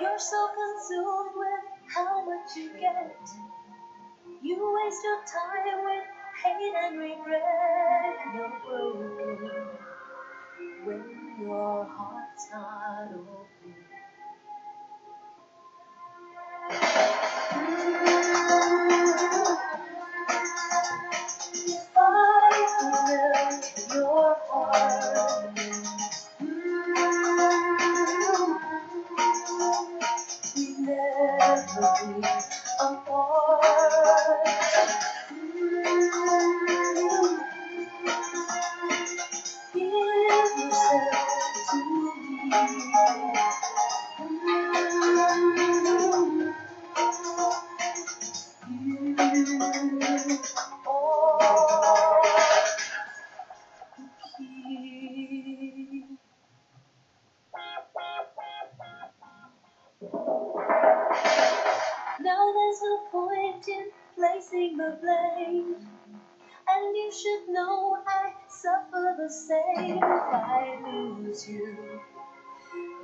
You're so consumed with how much you get. You waste your time with hate and regret. You're broken when your heart's not open. If I could melt your heart, we'd never be apart. Give yourself to me. Now there's no point in placing the blame, and you should know I suffer the same. If I lose you,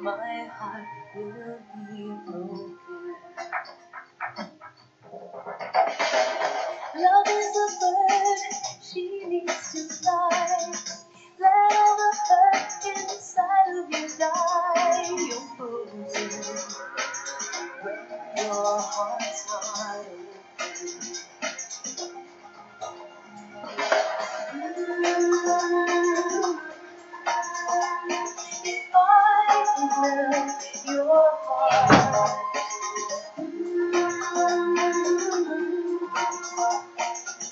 my heart will be broken. Love is a bird, she needs to fly. Let all the hurt inside of you die. You're frozen when your heart's not open. If I could melt your heart,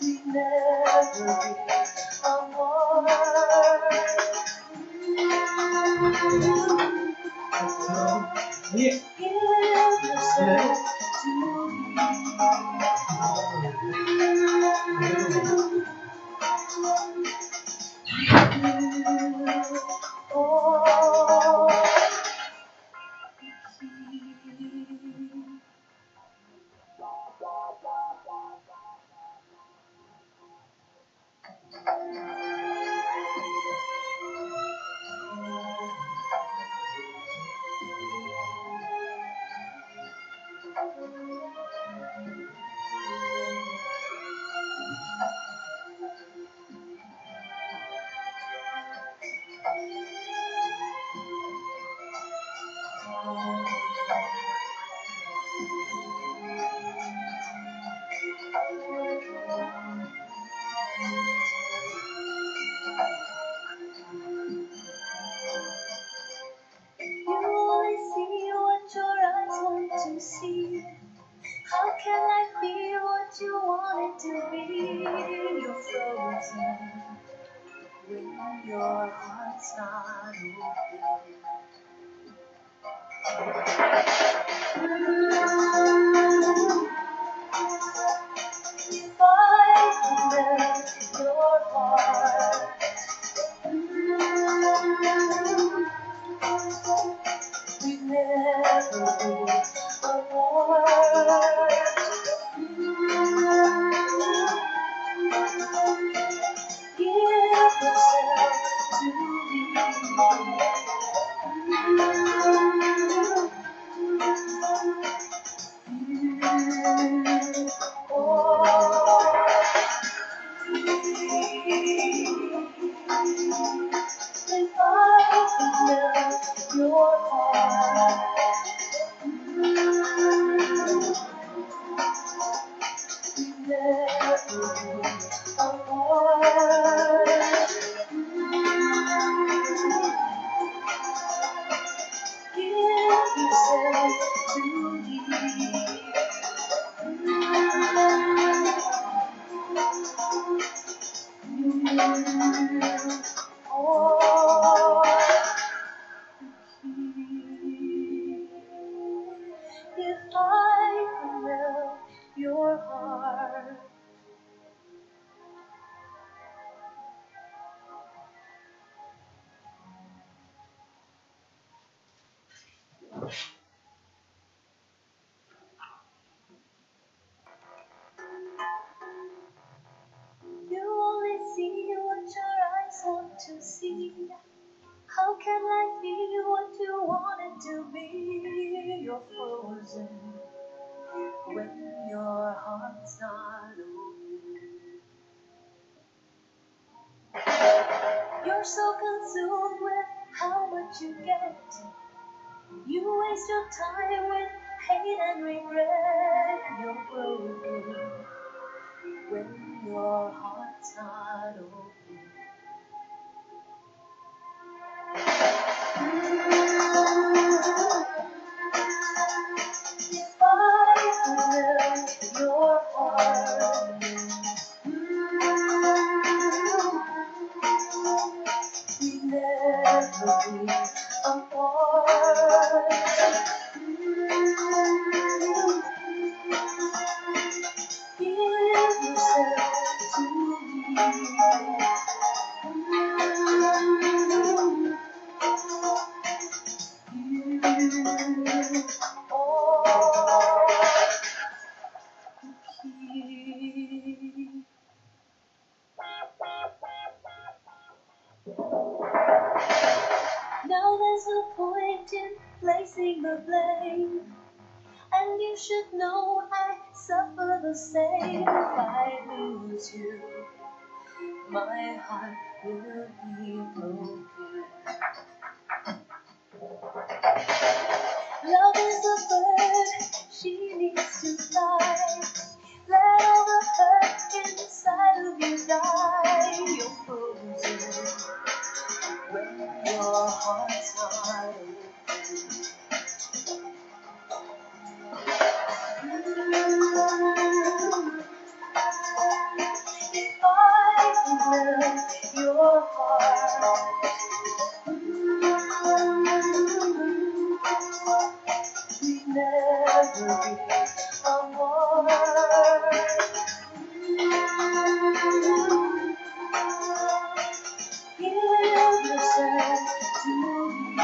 we'd never be apart. Give yourself to me. Oh. You only see what your eyes want to see. How can I be what you want it to be? You're frozen when your heart's not open. If I could melt your heart, we'd never be apart. Give yourself to me. If I could melt your heart, we'd never be apart. Give yourself to me. If I could melt your heart. frozen when your heart's not open. You're so consumed with how much you get. You waste your time with hate and regret. You're broken when your heart's not open. If I will your heart, we never be apart. Give yourself to me. Now there's no point in placing the blame, and you should know I suffer the same. If I lose you, my heart will be broken. Love is a bird, she needs to fly. Let all the hurt inside of you die. You're frozen when your heart's not open. If I will your heart, we never be apart. Give yourself to me.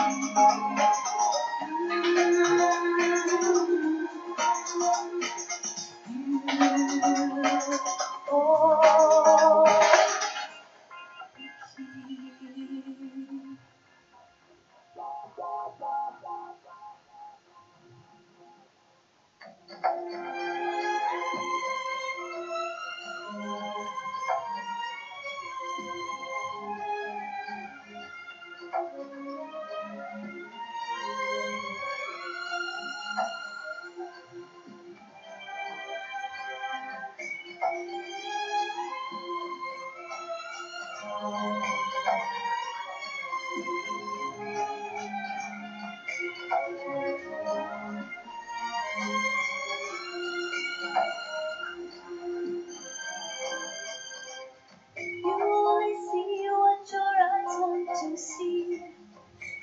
You only see what your eyes want to see.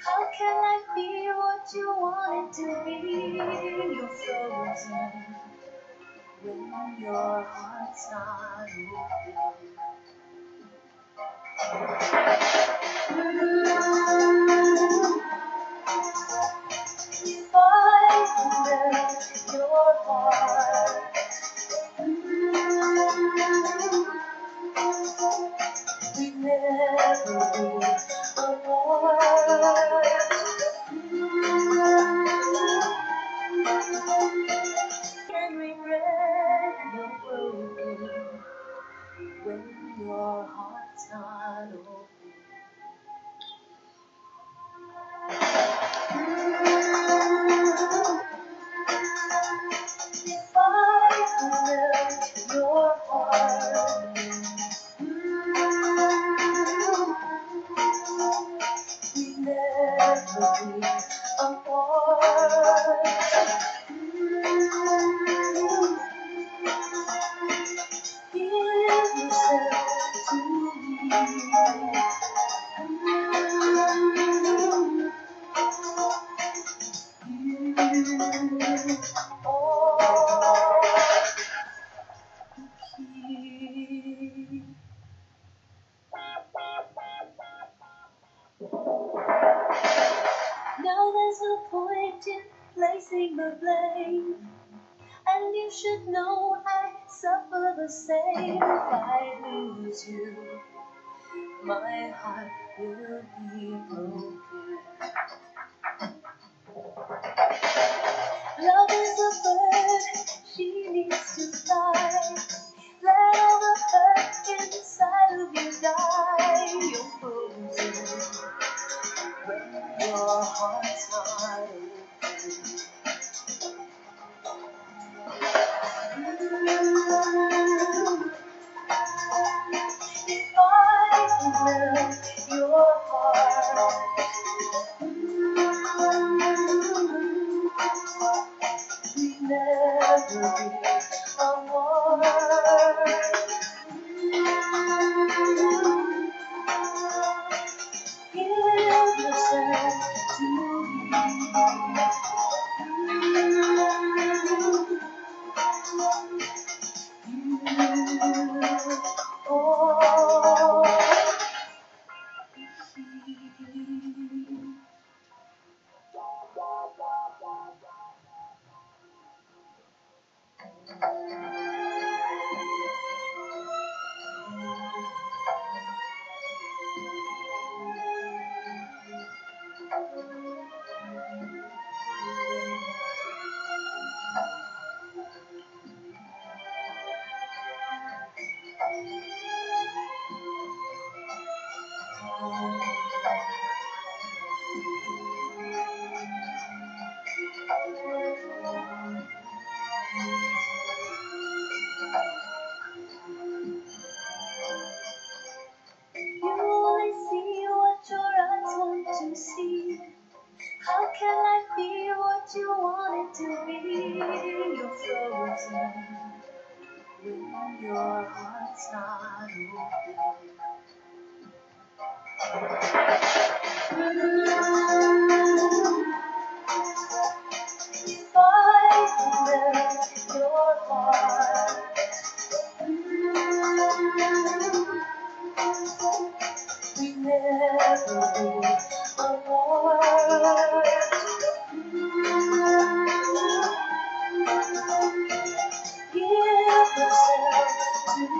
How can I be what you want it to be? You're frozen when your heart's not open. If I melt your heart, we'd never be apart. And regret you're broken when your heart's not open. If I melt your heart, we'd never be apart. Give yourself to me. Now there's no point in placing the blame, and you should know I suffer the same. If I lose you, my heart will be broken. Love is a bird, she needs to fly. Let all the hurt inside of you die. You're frozen when your heart's not open. If I can melt your heart, we never be apart. Give yourself to you. Oh. You only see what your eyes want to see. How can I be what you want it to be? You're frozen when your heart's not open. If I can melt your heart, we never be apart. Give yourself to me.